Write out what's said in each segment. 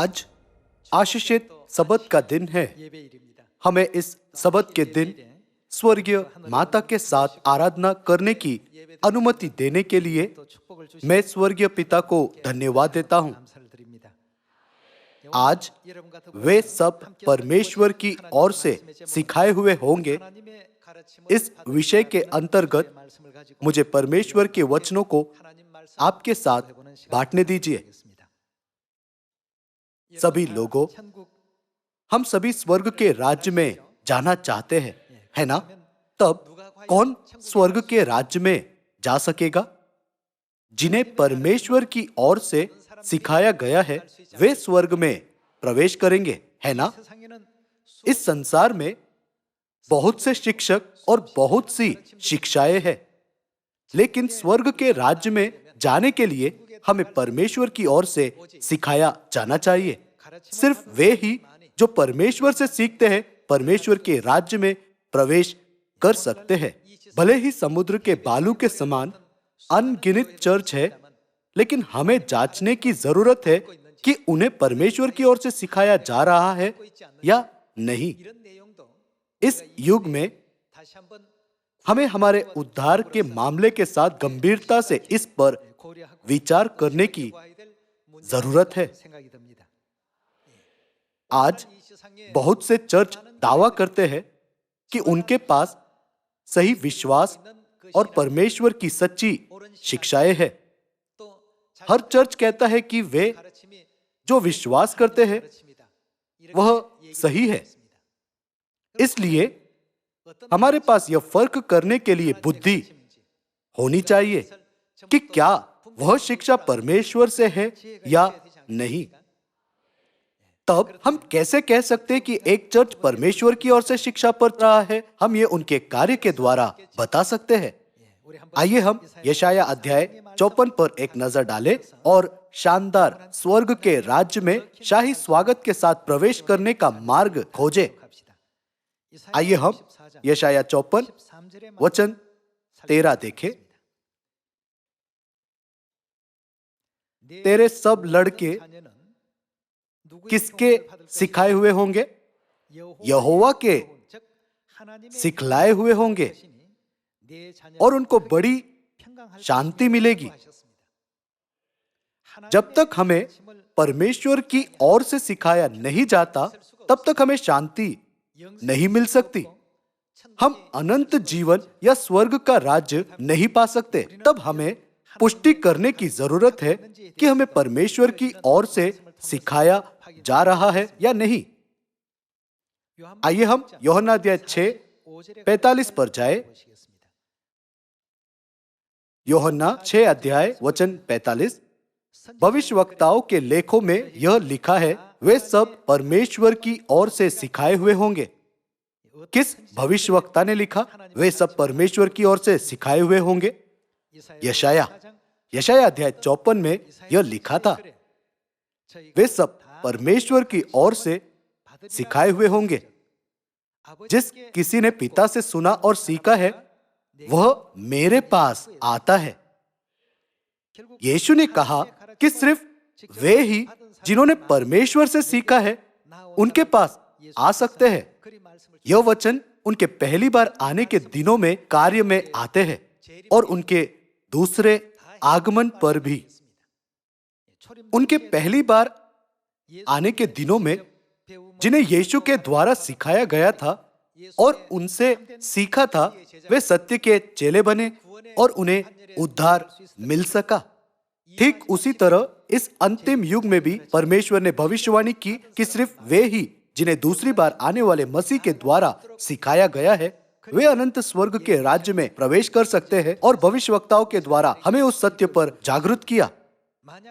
आज आशीषित सबत का दिन है। हमें इस सबत के दिन स्वर्गीय माता के साथ आराधना करने की अनुमति देने के लिए मैं स्वर्गीय पिता को धन्यवाद देता हूँ। आज वे सब परमेश्वर की ओर से सिखाए हुए होंगे। इस विषय के अंतर्गत मुझे परमेश्वर के वचनों को आपके साथ बांटने दीजिए। सभी लोगों, हम सभी स्वर्ग के राज्य में जाना चाहते हैं, है ना? तब कौन स्वर्ग के राज्य में जा सकेगा? जिन्हें परमेश्वर की ओर से सिखाया गया है वे स्वर्ग में प्रवेश करेंगे, है ना? इस संसार में बहुत से शिक्षक और बहुत सी शिक्षाएं हैं, लेकिन स्वर्ग के राज्य में जाने के लिए हमें परमेश्वर की ओर से सिखाया जाना चाहिए। सिर्फ वे ही जो परमेश्वर से सीखते हैं परमेश्वर के राज्य में प्रवेश कर सकते हैं। भले ही समुद्र के बालू के समान अनगिनत चर्च है, लेकिन हमें जांचने की जरूरत है कि उन्हें परमेश्वर की ओर से सिखाया जा रहा है या नहीं। इस युग में हमें हमारे उद्धार के मामले के साथ गंभीरता से इस पर विचार करने की जरूरत है। आज बहुत से चर्च दावा करते हैं कि उनके पास सही विश्वास और परमेश्वर की सच्ची शिक्षाएं हैं। हर चर्च कहता है कि वे जो विश्वास करते हैं वह सही है। इसलिए हमारे पास यह फर्क करने के लिए बुद्धि होनी चाहिए कि क्या वह शिक्षा परमेश्वर से है या नहीं। तब हम कैसे कह सकते हैं कि एक चर्च परमेश्वर की ओर से शिक्षा पढ़ रहा है? हम ये उनके कार्य के द्वारा बता सकते हैं। आइए हम यशाया अध्याय 54 पर एक नजर डालें और शानदार स्वर्ग के राज्य में शाही स्वागत के साथ प्रवेश करने का मार्ग खोजें। आइए हम यशाया 54 वचन 13 देखें। तेरे सब लड़के किसके सिखाए हुए होंगे? यहोवा के सिखलाए हुए होंगे और उनको बड़ी शांति मिलेगी। जब तक हमें परमेश्वर की ओर से सिखाया नहीं जाता तब तक हमें शांति नहीं मिल सकती। हम अनंत जीवन या स्वर्ग का राज्य नहीं पा सकते। तब हमें पुष्टि करने की जरूरत है कि हमें परमेश्वर की ओर से सिखाया जा रहा है या नहीं। आइए हम यूहन्ना अध्याय 6:45 पर जाए। यूहन्ना 6 अध्याय वचन 45। भविष्यवक्ताओं के लेखों में यह लिखा है, वे सब परमेश्वर की ओर से सिखाए हुए होंगे। किस भविष्यवक्ता ने लिखा वे सब परमेश्वर की ओर से सिखाए हुए होंगे? यशाया अध्याय 54 में यह लिखा था, वे सब परमेश्वर की ओर से सिखाए हुए होंगे। जिस किसी ने पिता से सुना और सीखा है वह मेरे पास आता है। यीशु ने कहा कि सिर्फ वे ही जिन्होंने परमेश्वर से सीखा है उनके पास आ सकते हैं। यह वचन उनके पहली बार आने के दिनों में कार्य में आते हैं और उनके दूसरे आगमन पर भी। उनके पहली बार आने के दिनों में जिन्हें यीशु के द्वारा सिखाया गया था और उनसे सीखा था, वे सत्य के चेले बने और उन्हें उद्धार मिल सका। ठीक उसी तरह इस अंतिम युग में भी परमेश्वर ने भविष्यवाणी की कि सिर्फ वे ही जिन्हें दूसरी बार आने वाले मसीह के द्वारा सिखाया गया है वे अनंत स्वर्ग के राज्य में प्रवेश कर सकते हैं। और भविष्यवक्ताओं के द्वारा हमें उस सत्य पर जागरूक किया।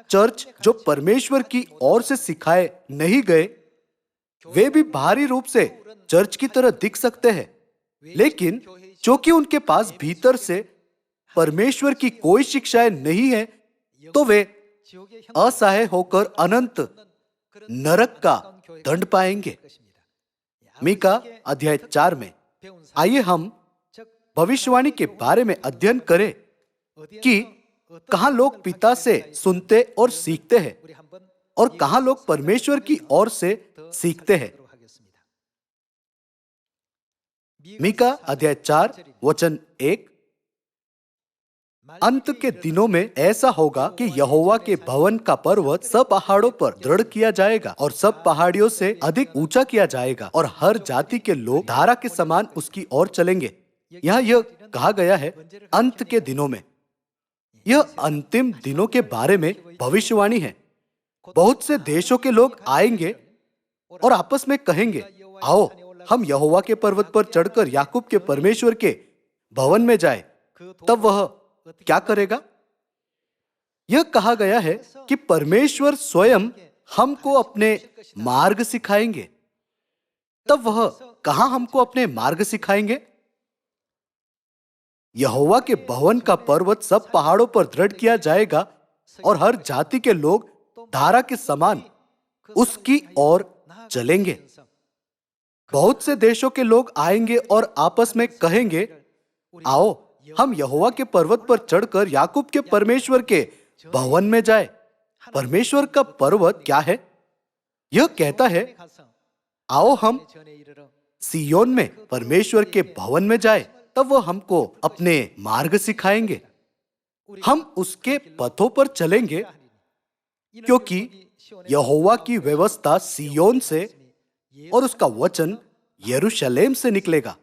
चर्च जो परमेश्वर की ओर से सिखाए नहीं गए वे भी बाहरी रूप से चर्च की तरह दिख सकते हैं, लेकिन क्योंकि उनके पास भीतर से परमेश्वर की कोई शिक्षाएं नहीं है तो वे असहाय होकर अनंत नरक का दंड पाएंगे। मीका अध्याय 4 में आइए हम भविष्यवाणी के बारे में अध्ययन करें कि कहां लोग पिता से सुनते और सीखते हैं और कहां लोग परमेश्वर की ओर से सीखते हैं। मीका अध्याय 4 वचन 1, अंत के दिनों में ऐसा होगा कि यहोवा के भवन का पर्वत सब पहाड़ों पर दृढ़ किया जाएगा और सब पहाड़ियों से अधिक ऊंचा किया जाएगा और हर जाति के लोग धारा के समान उसकी ओर चलेंगे। यहाँ यह कहा गया है अंत के दिनों में। यह अंतिम दिनों के बारे में भविष्यवाणी है। बहुत से देशों के लोग आएंगे और आपस में कहेंगे, आओ हम यहोवा के पर्वत पर चढ़कर याकूब के परमेश्वर के भवन में जाए। तब वह क्या करेगा? यह कहा गया है कि परमेश्वर स्वयं हमको अपने मार्ग सिखाएंगे। तब वह कहां हमको अपने मार्ग सिखाएंगे? यहोवा के भवन का पर्वत सब पहाड़ों पर दृढ़ किया जाएगा और हर जाति के लोग धारा के समान उसकी ओर चलेंगे। बहुत से देशों के लोग आएंगे और आपस में कहेंगे, आओ हम यहोवा के पर्वत पर चढ़कर याकूब के परमेश्वर के भवन में जाए। परमेश्वर का पर्वत क्या है? यह कहता है, आओ हम सियोन में परमेश्वर के भवन में जाए। तब वो हमको अपने मार्ग सिखाएंगे। हम उसके पथों पर चलेंगे क्योंकि यहोवा की व्यवस्था सियोन से और उसका वचन यरूशलेम से निकलेगा।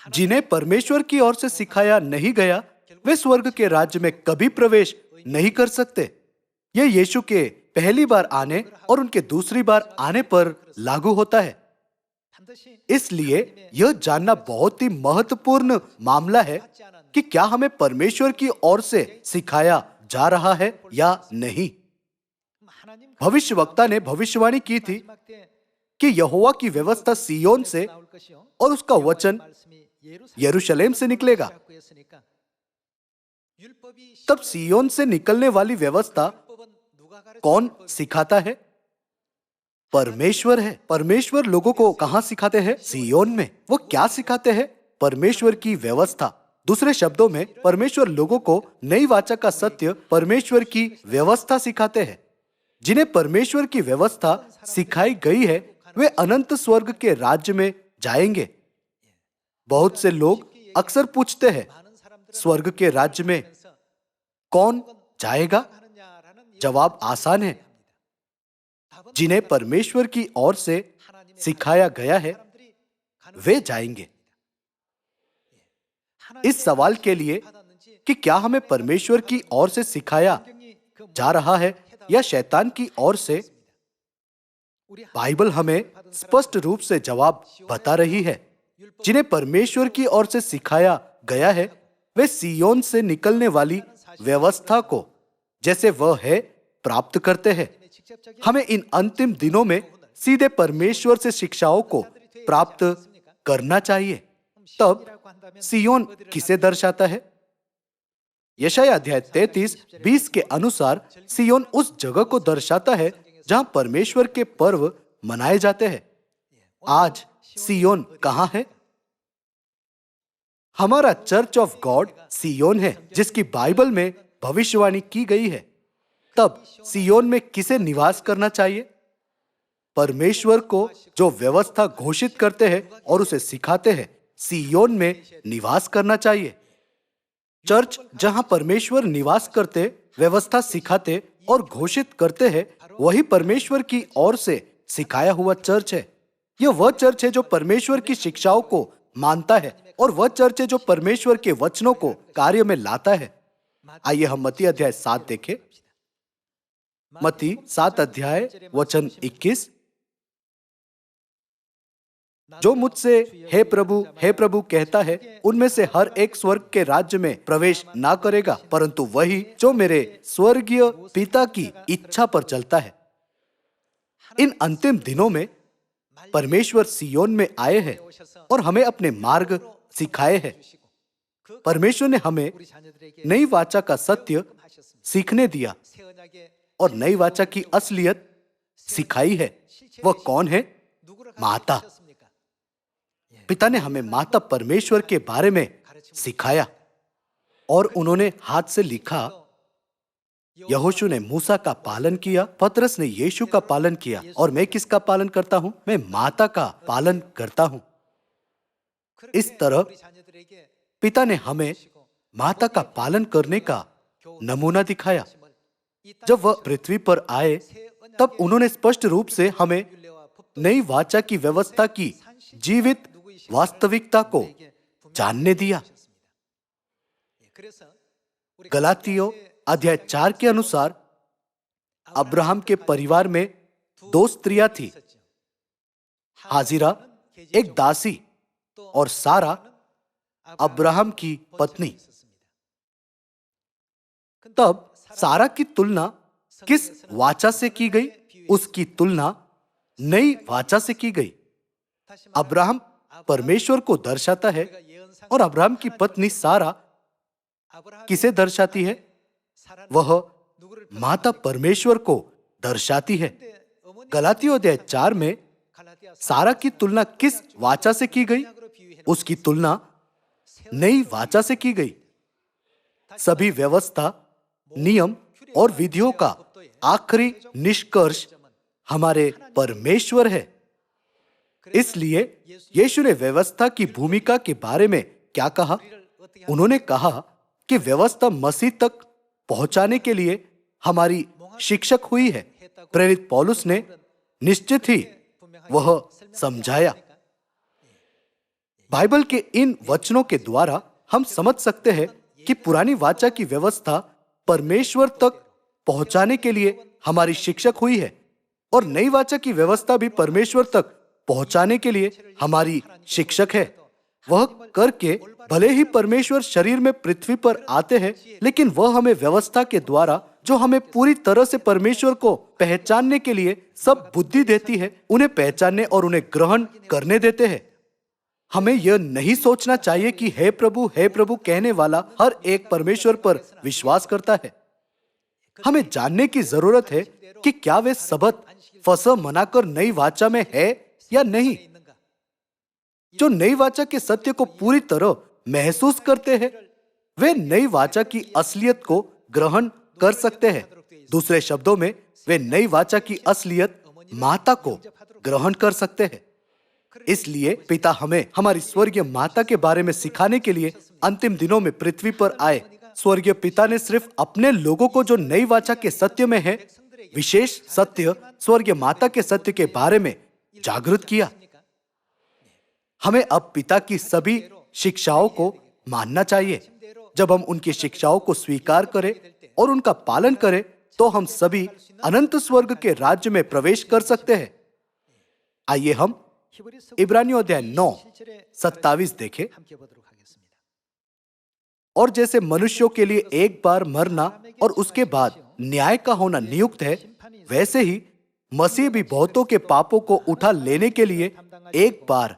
जिन्हें परमेश्वर की ओर से सिखाया नहीं गया वे स्वर्ग के राज्य में कभी प्रवेश नहीं कर सकते। यह यीशु के पहली बार आने और उनके दूसरी बार आने पर लागू होता है। इसलिए यह जानना बहुत ही महत्वपूर्ण मामला है कि क्या हमें परमेश्वर की ओर से सिखाया जा रहा है या नहीं। भविष्यवक्ता ने भविष्यवाणी की थी कि यहोवा की व्यवस्था सियोन से और उसका वचन यरूशलेम से निकलेगा। तब सियोन से निकलने वाली व्यवस्था कौन सिखाता है? परमेश्वर है। परमेश्वर लोगों को कहां सिखाते हैं? सियोन में। वो क्या सिखाते हैं? परमेश्वर की व्यवस्था। दूसरे शब्दों में परमेश्वर लोगों को नई वाचा का सत्य, परमेश्वर की व्यवस्था सिखाते हैं। जिन्हें परमेश्वर की व्यवस्था सिखाई गई है वे अनंत स्वर्ग के राज्य में जाएंगे। बहुत से लोग अक्सर पूछते हैं, स्वर्ग के राज्य में कौन जाएगा? जवाब आसान है, जिन्हें परमेश्वर की ओर से सिखाया गया है वे जाएंगे। इस सवाल के लिए कि क्या हमें परमेश्वर की ओर से सिखाया जा रहा है या शैतान की ओर से, बाइबल हमें स्पष्ट रूप से जवाब बता रही है। जिन्हें परमेश्वर की ओर से सिखाया गया है वे सियोन से निकलने वाली व्यवस्था को जैसे वह है प्राप्त करते हैं। हमें इन अंतिम दिनों में सीधे परमेश्वर से शिक्षाओं को प्राप्त करना चाहिए। तब सियोन किसे दर्शाता है? यशायाह अध्याय 33:20 के अनुसार सियोन उस जगह को दर्शाता है जहां परमेश्वर के पर्व मनाए जाते हैं। आज सियोन कहां है? हमारा चर्च ऑफ गॉड सियोन है, जिसकी बाइबल में भविष्यवाणी की गई है। तब सियोन में किसे निवास करना चाहिए? परमेश्वर को जो व्यवस्था घोषित करते हैं और उसे सिखाते हैं, सियोन में निवास करना चाहिए। चर्च जहां परमेश्वर निवास करते, व्यवस्था सिखाते और घोषित करते हैं, वही परमेश्वर की ओर से सिखाया हुआ चर्च है। यह वह चर्च है जो परमेश्वर की शिक्षाओं को मानता है और वह चर्च है जो परमेश्वर के वचनों को कार्य में लाता है। आइए हम मत्ती अध्याय 7 देखें। मत्ती 7 अध्याय वचन 21। जो मुझसे हे प्रभु कहता है, उनमें से हर एक स्वर्ग के राज्य में प्रवेश ना करेगा, परंतु वही जो मेरे स्वर्गीय पिता की इच्छा पर चलता है। इन अंतिम दिनों में परमेश्वर सियोन में आए हैं और हमें अपने मार्ग सिखाए हैं। परमेश्वर ने हमें नई वाचा का सत्य सीखने दिया और नई वाचा की असलियत सिखाई है। वह कौन है? माता। पिता ने हमें माता परमेश्वर के बारे में सिखाया और उन्होंने हाथ से लिखा, यहोशू ने मूसा का पालन किया, पतरस ने यीशु का पालन किया, और मैं किसका पालन करता हूँ? मैं माता का पालन करता हूँ। इस तरह पिता ने हमें माता का पालन करने का नमूना दिखाया। जब वह पृथ्वी पर आए तब उन्होंने स्पष्ट रूप से हमें नई वाचा की व्यवस्था की जीवित वास्तविकता को जानने दिया। गलातियों अध्याय 4 के अनुसार अब्राहम के परिवार में 2 स्त्रियां थी, हाजिरा एक दासी और सारा अब्राहम की पत्नी। तब सारा की तुलना किस वाचा से की गई? उसकी तुलना नई वाचा से की गई। अब्राहम परमेश्वर को दर्शाता है और अब्राहम की पत्नी सारा किसे दर्शाती है? वह माता परमेश्वर को दर्शाती है। गलातियों अध्याय 4 में सारा की तुलना किस वाचा से की गई? उसकी तुलना नई वाचा से की गई। सभी व्यवस्था, नियम और विधियों का आखिरी निष्कर्ष हमारे परमेश्वर है। इसलिए यीशु ने व्यवस्था की भूमिका के बारे में क्या कहा? उन्होंने कहा कि व्यवस्था मसीह तक पहुंचाने के लिए हमारी शिक्षक हुई है। प्रेरित पौलुस ने निश्चित ही वह समझाया। बाइबल के इन वचनों के द्वारा हम समझ सकते हैं कि पुरानी वाचा की व्यवस्था परमेश्वर तक पहुंचाने के लिए हमारी शिक्षक हुई है और नई वाचा की व्यवस्था भी परमेश्वर तक पहुंचाने के लिए हमारी शिक्षक है। वह करके भले ही परमेश्वर शरीर में पृथ्वी पर आते हैं, लेकिन वह हमें व्यवस्था के द्वारा, जो हमें पूरी तरह से परमेश्वर को पहचानने के लिए सब बुद्धि देती है, उन्हें पहचानने और उन्हें ग्रहण करने देते हैं। हमें यह नहीं सोचना चाहिए कि हे प्रभु कहने वाला हर एक परमेश्वर पर विश्वास करता है। हमें जानने की जरूरत है कि क्या वे सबत फसह मनाकर नई वाचा में है या नहीं। जो नई वाचा के सत्य को पूरी तरह महसूस करते हैं, वे नई वाचा की असलियत को ग्रहण कर सकते हैं। दूसरे शब्दों में, वे नई वाचा की असलियत माता को ग्रहण कर सकते हैं। इसलिए पिता हमें हमारी स्वर्गीय माता के बारे में सिखाने के लिए अंतिम दिनों में पृथ्वी पर आए। स्वर्गीय पिता ने सिर्फ अपने लोगों को जो नई वाचा के सत्य में है, विशेष सत्य स्वर्गीय माता के सत्य के बारे में जागृत किया। हमें अब पिता की सभी शिक्षाओं को मानना चाहिए। जब हम उनकी शिक्षाओं को स्वीकार करें और उनका पालन करें, तो हम सभी अनंत स्वर्ग के राज्य में प्रवेश कर सकते हैं। आइए हम इब्रानियों अध्याय 9:27 देखें। और जैसे मनुष्यों के लिए एक बार मरना और उसके बाद न्याय का होना नियुक्त है, वैसे ही मसीह भी बहुतों के पापों को उठा लेने के लिए एक बार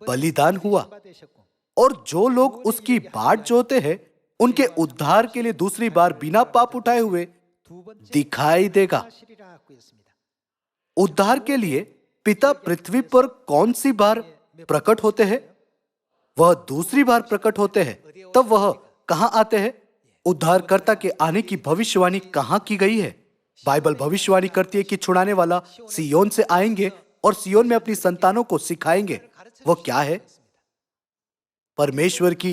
बलिदान हुआ, और जो लोग उसकी बाट जोते हैं, उनके उद्धार के लिए दूसरी बार बिना पाप उठाए हुए दिखाई देगा। उद्धार के लिए पिता पृथ्वी पर कौन सी बार प्रकट होते हैं? वह दूसरी बार प्रकट होते हैं। तब वह कहां आते हैं? उद्धारकर्ता के आने की भविष्यवाणी कहां की गई है? बाइबल भविष्यवाणी करती है कि छुड़ाने वाला सियोन से आएंगे और सियोन में अपनी संतानों को सिखाएंगे। वह क्या है? परमेश्वर की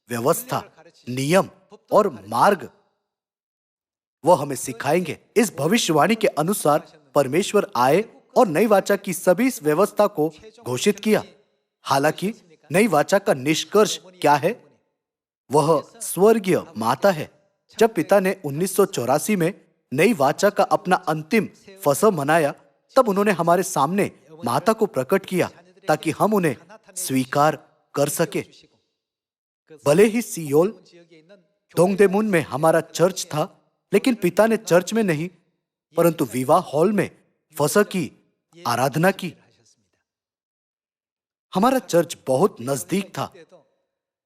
व्यवस्था, नियम और मार्ग वह हमें सिखाएंगे। इस भविष्यवाणी के अनुसार परमेश्वर आए और नई वाचा की सभी इस व्यवस्था को घोषित किया। हालांकि नई वाचा का निष्कर्ष क्या है? वह स्वर्गीय माता है। जब पिता ने 1984 में नई वाचा का अपना अंतिम फसह मनाया, तब उन्होंने हमारे सामने माता को प्रकट किया ताकि हम उन्हें स्वीकार कर सके। भले ही सियोल दोंगदेमुन में हमारा चर्च था, लेकिन पिता ने चर्च में नहीं परंतु विवाह हॉल में फसह की आराधना की। हमारा चर्च बहुत नजदीक था,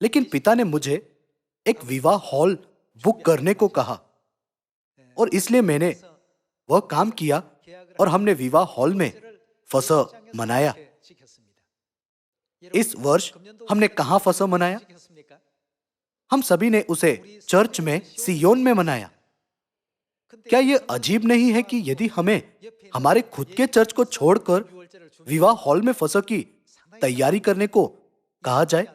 लेकिन पिता ने मुझे एक विवाह हॉल बुक करने को कहा और इसलिए मैंने वह काम किया और हमने विवाह हॉल में फसह मनाया। इस वर्ष हमने कहां फसह मनाया? हम सभी ने उसे चर्च में सियोन में मनाया। क्या ये अजीब नहीं है कि यदि हमें हमारे खुद के चर्च को छोड़कर विवाह हॉल में फसह की तैयारी करने को कहा जाए?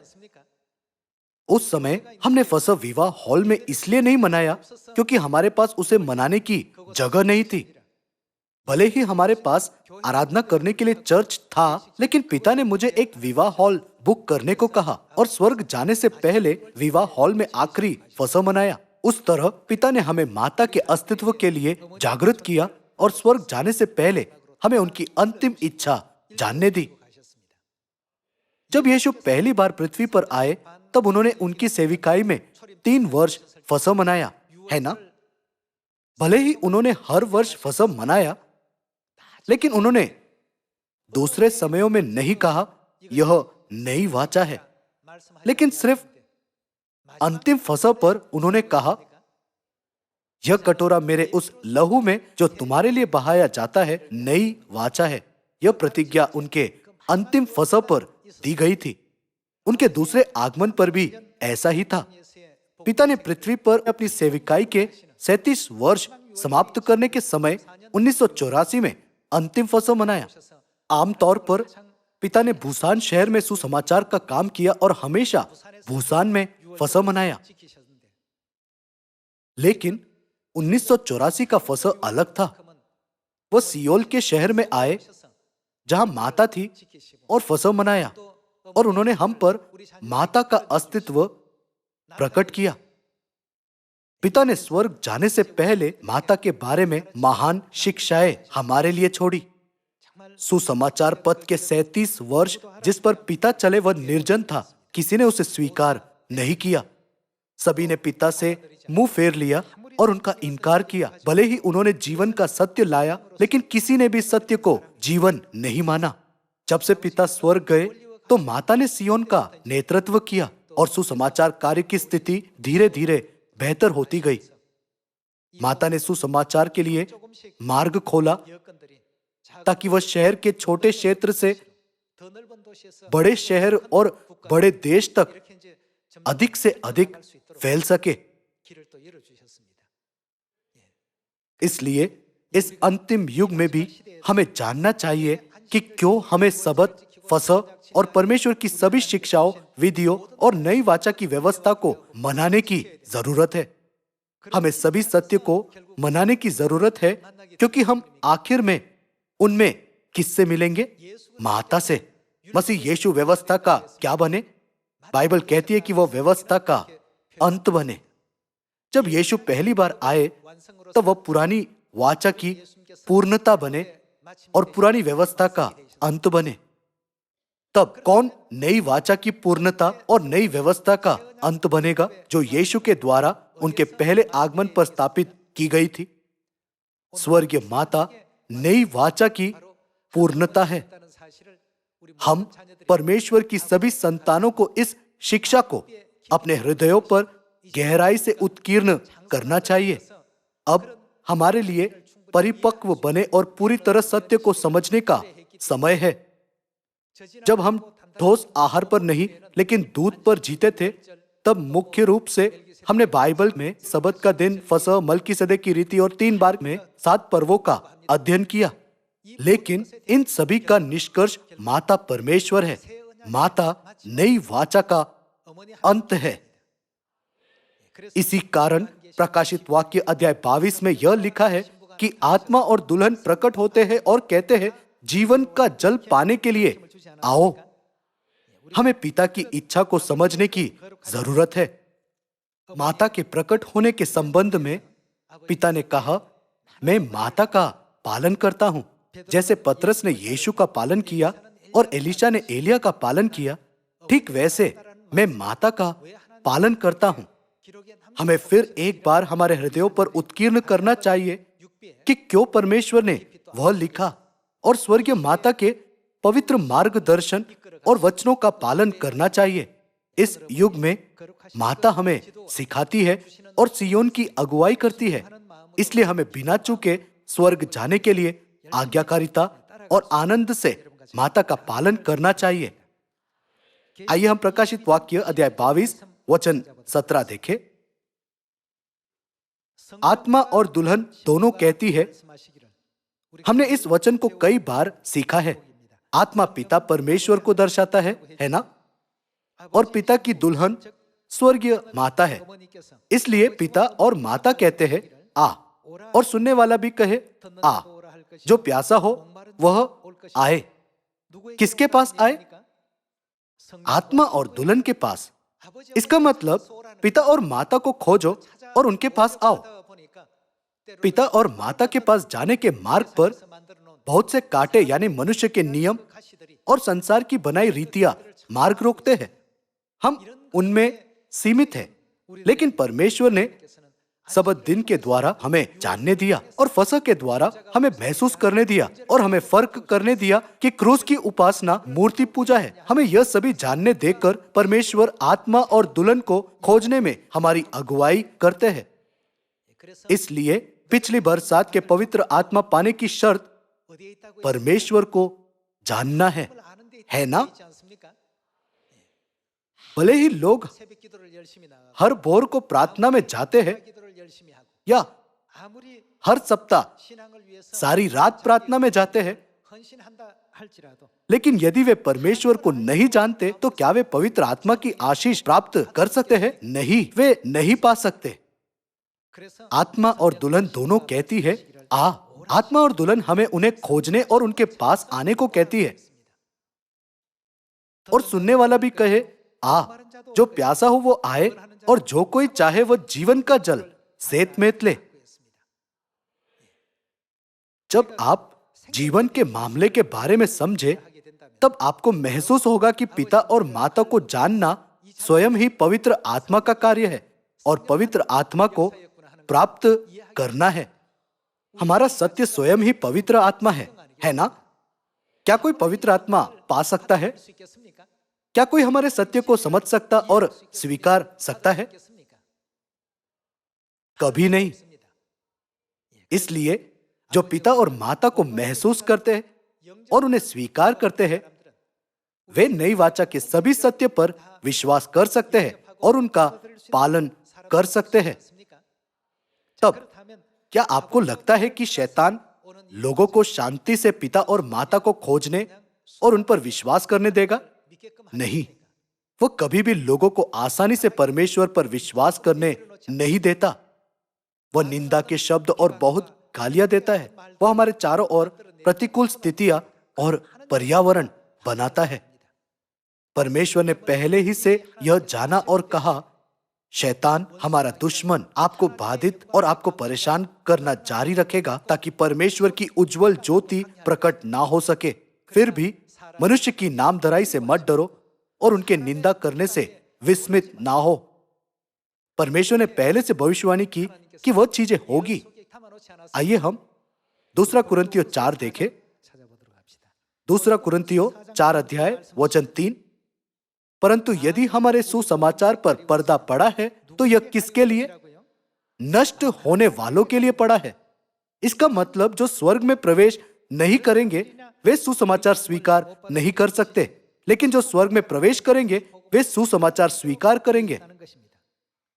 उस समय हमने फसह विवाह हॉल में इसलिए नहीं मनाया क्योंकि हमारे पास उसे मनाने की जगह नहीं थी। भले ही हमारे पास आराधना करने के लिए चर्च था, लेकिन पिता ने मुझे एक विवाह हॉल बुक करने को कहा और स्वर्ग जाने से पहले विवाह हॉल में आखिरी फसह मनाया। उस तरह पिता ने हमें माता के अस्तित्व के लिए जागृत किया और स्वर्ग जाने से पहले हमें उनकी अंतिम इच्छा जानने दी। जब यीशु पहली बार पृथ्वी पर आए तब उन्होंने उनकी सेविकाई में 3 वर्ष फसह मनाया, है ना? भले ही उन्होंने हर वर्ष फसह मनाया, लेकिन उन्होंने दूसरे समयों में नहीं कहा यह नई वाचा है, लेकिन सिर्फ अंतिम फसह पर उन्होंने कहा यह कटोरा मेरे उस लहू में जो तुम्हारे लिए बहाया जाता है नई वाचा है। यह प्रतिज्ञा उनके अंतिम फसह पर दी गई थी। उनके दूसरे आगमन पर भी ऐसा ही था। पिता ने पृथ्वी पर अपनी सेविकाई के 37 वर्ष समाप्त करने के समय 1984 में अंतिम फसह मनाया। आमतौर पर पिता ने बुसान शहर में सुसमाचार का काम किया और हमेशा बुसान में फसह मनाया। लेकिन 1984 का फसह अलग था। वह सियोल के शहर में आए जहां माता थी और फसह मनाया और उन्होंने हम पर माता का अस्तित्व प्रकट किया। पिता ने स्वर्ग जाने से पहले माता के बारे में महान शिक्षाएं हमारे लिए छोड़ी। सुसमाचार पथ के 37 वर्ष जिस पर पिता चले वह निर्जन था। किसी ने उसे स्वीकार नहीं किया। सभी ने पिता से मुंह फेर लिया और उनका इनकार किया। भले ही उन्होंने जीवन का सत्य लाया, लेकिन किसी ने भी सत्य को जीवन नहीं माना। जब से पिता स्वर्ग गए तो माता ने सियोन का नेतृत्व किया और सुसमाचार कार्य की स्थिति धीरे धीरे बेहतर होती गई। माता ने सुसमाचार के लिए मार्ग खोला ताकि वह शहर के छोटे क्षेत्र से बड़े शहर और बड़े देश तक अधिक से अधिक फैल सके। इसलिए इस अंतिम युग में भी हमें जानना चाहिए कि क्यों हमें सबत, फसह और परमेश्वर की सभी शिक्षाओं, विधियों और नई वाचा की व्यवस्था को मनाने की जरूरत है। हमें सभी सत्य को मनाने की जरूरत है क्योंकि हम आखिर में उनमें किससे मिलेंगे? माता से। मसीह यीशु व्यवस्था का क्या बने? बाइबल कहती है कि वह व्यवस्था का अंत बने। जब यीशु पहली बार आए तब वह पुरानी वाचा की पूर्णता बने और पुरानी व्यवस्था का अंत बने। तब कौन नई वाचा की पूर्णता और नई व्यवस्था का अंत बनेगा जो यीशु के द्वारा उनके पहले आगमन पर स्थापित की गई थी? स्वर्गीय माता नई वाचा की पूर्णता है। हम परमेश्वर की सभी संतानों को इस शिक्षा को अपने हृदयों पर गहराई से उत्कीर्ण करना चाहिए। अब हमारे लिए परिपक्व बने और पूरी तरह सत्य को समझने का समय है। जब हम ठोस आहार पर नहीं लेकिन दूध पर जीते थे, तब मुख्य रूप से हमने बाइबल में सबत का दिन, फसह, मलकीसदेक की रीति और 3 बार में 7 पर्वों का अध्ययन किया। लेकिन इन सभी का निष्कर्ष माता परमेश्वर है। माता नई वाचा का अंत है। इसी कारण प्रकाशित वाक्य अध्याय 22 में यह लिखा है कि आत्मा और दुल्हन प्रकट होते हैं और कहते हैं जीवन का जल पाने के लिए आओ। हमें पिता की इच्छा को समझने की जरूरत है। माता के प्रकट होने के संबंध में पिता ने कहा, मैं माता का पालन करता हूं, जैसे पतरस ने यीशु का पालन किया और एलीशा ने एलिया का पालन किया, ठीक वैसे मैं माता का पालन करता हूं। हमें फिर एक बार हमारे हृदयों पर उत्कीर्ण करना चाहिए कि क्यों परमेश्वर ने वह लिखा और स्वर्गीय माता के पवित्र मार्गदर्शन और वचनों का पालन करना चाहिए। इस युग में माता हमें सिखाती है और सियोन की अगुवाई करती है। इसलिए हमें बिना चूके स्वर्ग जाने के लिए आज्ञाकारिता और आनंद से माता का पालन करना चाहिए। आइए हम प्रकाशित वाक्य अध्याय 22 वचन 17 देखें। आत्मा और दुल्हन दोनों कहती है। हमने इस वचन को कई बार सीखा है। आत्मा पिता परमेश्वर को दर्शाता है ना? और पिता की दुल्हन स्वर्गीय माता है। इसलिए पिता और माता कहते हैं आ, और सुनने वाला भी कहे आ। जो प्यासा हो वह आए। किसके पास आए? आत्मा और दुल्हन के पास। इसका मतलब पिता और माता को खोजो और उनके पास आओ। पिता और माता के पास जाने के मार्ग पर बहुत से कांटे यानी मनुष्य के नियम और संसार की बनाई रीतियां मार्ग रोकते हैं। हम उनमें सीमित हैं, लेकिन परमेश्वर ने सबत दिन के द्वारा हमें जानने दिया और फसह के द्वारा हमें महसूस करने दिया और हमें फर्क करने दिया कि क्रूस की उपासना मूर्ति पूजा है। हमें यह सभी जानने देकर परमेश्वर आत्मा और दुल्हन को खोजने में हमारी अगुवाई करते हैं। इसलिए पिछली बरसात के पवित्र आत्मा पाने की शर्त परमेश्वर को जानना है ना? भले ही लोग हर भोर को प्रार्थना में जाते हैं या हर सप्ताह सारी रात प्रार्थना में जाते हैं, लेकिन यदि वे परमेश्वर को नहीं जानते तो क्या वे पवित्र आत्मा की आशीष प्राप्त कर सकते हैं? नहीं, वे नहीं पा सकते। आत्मा और दुल्हन दोनों कहती है आ। आत्मा और दुल्हन हमें उन्हें खोजने और उनके पास आने को कहती है। और सुनने वाला भी कहे आ। जो प्यासा हो वो आए, और जो कोई चाहे वो जीवन का जल सेत में ले। जब आप जीवन के मामले के बारे में समझे, तब आपको महसूस होगा कि पिता और माता को जानना स्वयं ही पवित्र आत्मा का कार्य है और पवित्र आत्मा को प्राप्त करना है। हमारा सत्य स्वयं ही पवित्र आत्मा है ना? क्या कोई पवित्र आत्मा पा सकता है? क्या कोई हमारे सत्य को समझ सकता और स्वीकार सकता है? कभी नहीं। इसलिए जो पिता और माता को महसूस करते हैं और उन्हें स्वीकार करते हैं, वे नई वाचा के सभी सत्य पर विश्वास कर सकते हैं और उनका पालन कर सकते हैं। तब क्या आपको लगता है कि शैतान लोगों को शांति से पिता और माता को खोजने और उन पर विश्वास करने देगा? नहीं, वो कभी भी लोगों को आसानी से परमेश्वर पर विश्वास करने नहीं देता। वह निंदा के शब्द और बहुत गालियां देता है। वह हमारे चारों ओर प्रतिकूल स्थितियां और पर्यावरण बनाता है। परमेश्वर ने पहले ही से यह जाना और कहा, शैतान हमारा दुश्मन आपको बाधित और आपको परेशान करना जारी रखेगा ताकि परमेश्वर की उज्जवल ज्योति प्रकट ना हो सके। फिर भी मनुष्य की नामधराई से मत डरो और उनके निंदा करने से विस्मित ना हो। परमेश्वर ने पहले से भविष्यवाणी की कि वह चीजें होगी। आइए हम 2 कुरिन्थियों 4 देखें। 2 कुरिन्थियों 4 अध्याय वचन 3। परंतु यदि हमारे सुसमाचार पर पर्दा पड़ा है तो यह किसके लिए? नष्ट होने वालों के लिए पड़ा है। इसका मतलब जो स्वर्ग में प्रवेश नहीं करेंगे वे सुसमाचार स्वीकार नहीं कर सकते, लेकिन जो स्वर्ग में प्रवेश करेंगे वे सुसमाचार स्वीकार करेंगे।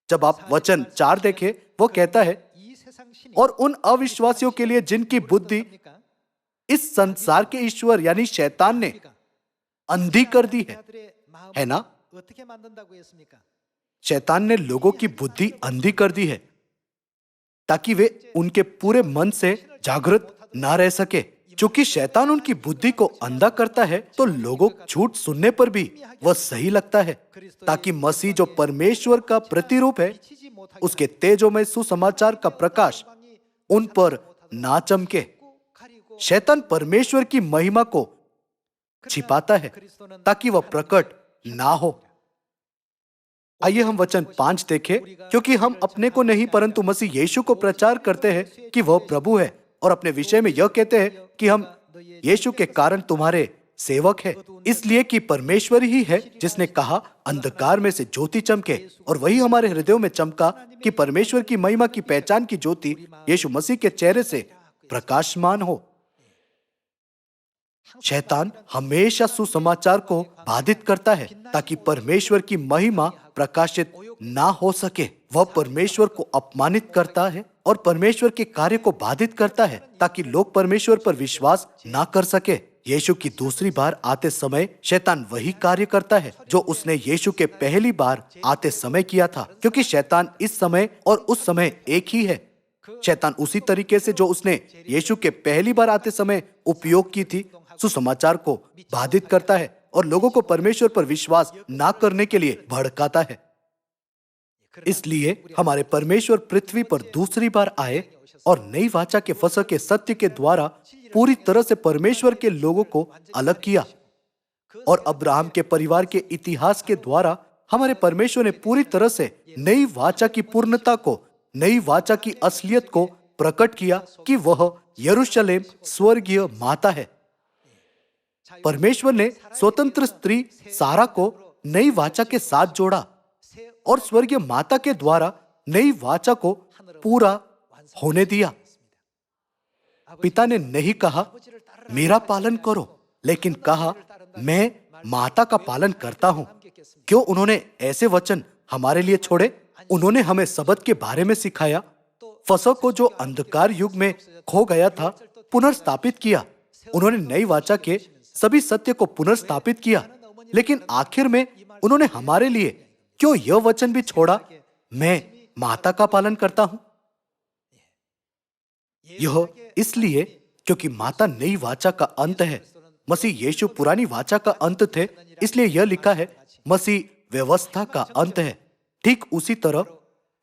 जब आप वचन 4 देखें, वो कहता है, और उन अविश्वासियों के लिए जिनकी बुद्धि इस संसार के ईश्वर यानी शैतान ने अंधी कर दी है ना? शैतान ने लोगों की बुद्धि अंधी कर दी है ताकि वे उनके पूरे मन से जागृत ना रह सके। चूंकि शैतान उनकी बुद्धि को अंधा करता है तो लोगों झूठ सुनने पर भी वह सही लगता है, ताकि मसीह जो परमेश्वर का प्रतिरूप है उसके तेजोमय सुसमाचार का प्रकाश उन पर ना चमके। शैतान परमेश्वर की महिमा को छिपाता है ताकि वह प्रकट ना हो। आइए हम वचन 5 देखें। क्योंकि हम अपने को नहीं परंतु मसीह यीशु को प्रचार करते हैं कि वह प्रभु है, और अपने विषय में यह कहते हैं कि हम यीशु के कारण तुम्हारे सेवक हैं। इसलिए कि परमेश्वर ही है जिसने कहा अंधकार में से ज्योति चमके, और वही हमारे हृदयों में चमका कि परमेश्वर की महिमा की पहचान की ज्योति यीशु मसीह के चेहरे से प्रकाशमान हो। शैतान हमेशा सुसमाचार को बाधित करता है ताकि परमेश्वर की महिमा प्रकाशित ना हो सके। वह परमेश्वर को अपमानित करता है और परमेश्वर के कार्य को बाधित करता है ताकि लोग परमेश्वर पर विश्वास ना कर सके। यीशु की दूसरी बार आते समय शैतान वही कार्य करता है जो उसने यीशु के पहली बार आते समय किया था, क्योंकि शैतान इस समय और उस समय एक ही है। शैतान उसी तरीके से जो उसने यीशु के पहली बार आते समय उपयोग की थी, सुसमाचार को बाधित करता है और लोगों को परमेश्वर पर विश्वास ना करने के लिए भड़काता है। इसलिए हमारे परमेश्वर पृथ्वी पर दूसरी बार आए और नई वाचा के फसह के सत्य के द्वारा पूरी तरह से परमेश्वर के लोगों को अलग किया। और अब्राहम के परिवार के इतिहास के द्वारा हमारे परमेश्वर ने पूरी तरह से नई वाचा की पूर्णता को, नई वाचा की असलियत को प्रकट किया कि वह यरूशलेम स्वर्गीय माता है। परमेश्वर ने स्वतंत्र स्त्री सारा को नई वाचा के साथ जोड़ा और स्वर्गीय माता के द्वारा नई वाचा को पूरा होने दिया। पिता ने नहीं कहा मेरा पालन करो, लेकिन कहा मैं माता का पालन करता हूं। क्यों उन्होंने ऐसे वचन हमारे लिए छोड़े? उन्होंने हमें सबत के बारे में सिखाया, फसह को जो अंधकार युग में खो गया था पुनर्स्थापित किया। उन्होंने नई वाचा के सभी सत्य को पुनर्स्थापित किया, लेकिन आखिर में उन्होंने हमारे लिए क्यों यह वचन भी छोड़ा, मैं माता का पालन करता हूं? यह इसलिए क्योंकि माता नई वाचा का अंत है। मसीह यीशु पुरानी वाचा का अंत थे, इसलिए यह लिखा है मसीह व्यवस्था का अंत है। ठीक उसी तरह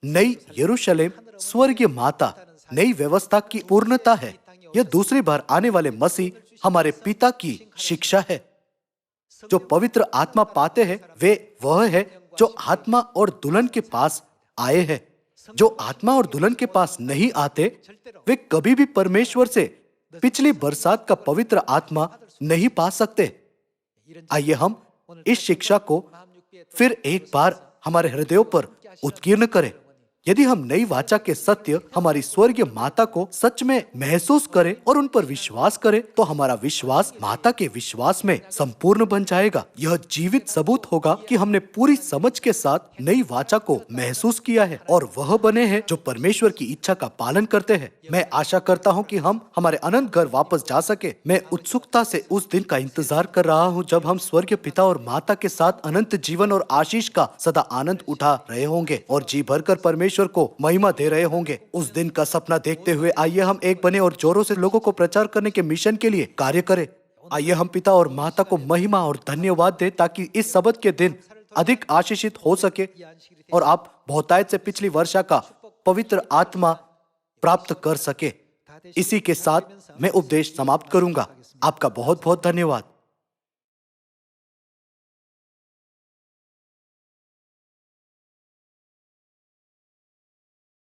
नई यरूशलेम स्वर्गीय माता नई व्यवस्था की पूर्णता है। यह दूसरी बार आने वाले मसीह हमारे पिता की शिक्षा है। जो पवित्र आत्मा पाते हैं वे वह है जो आत्मा और दुल्हन के पास आए हैं। जो आत्मा और दुल्हन के पास नहीं आते वे कभी भी परमेश्वर से पिछली बरसात का पवित्र आत्मा नहीं पा सकते। आइए हम इस शिक्षा को फिर एक बार हमारे हृदयों पर उत्कीर्ण करें। यदि हम नई वाचा के सत्य हमारी स्वर्गीय माता को सच में महसूस करें और उन पर विश्वास करें, तो हमारा विश्वास माता के विश्वास में संपूर्ण बन जाएगा। यह जीवित सबूत होगा कि हमने पूरी समझ के साथ नई वाचा को महसूस किया है और वह बने हैं जो परमेश्वर की इच्छा का पालन करते हैं। मैं आशा करता हूँ कि हम हमारे अनंत घर वापस जा सके। मैं उत्सुकता से उस दिन का इंतजार कर रहा हूँ जब हम स्वर्गीय पिता और माता के साथ अनंत जीवन और आशीष का सदा आनंद उठा रहे होंगे और जी भरकर परमेश्वर को महिमा दे रहे होंगे। उस दिन का सपना देखते हुए आइए हम एक बने और जोरों से लोगों को प्रचार करने के मिशन के लिए कार्य करें। आइए हम पिता और माता को महिमा और धन्यवाद दें ताकि इस सबत के दिन अधिक आशीषित हो सके और आप बहुतायत से पिछली वर्षा का पवित्र आत्मा प्राप्त कर सके। इसी के साथ मैं उपदेश समाप्त करूंगा। आपका बहुत बहुत धन्यवाद।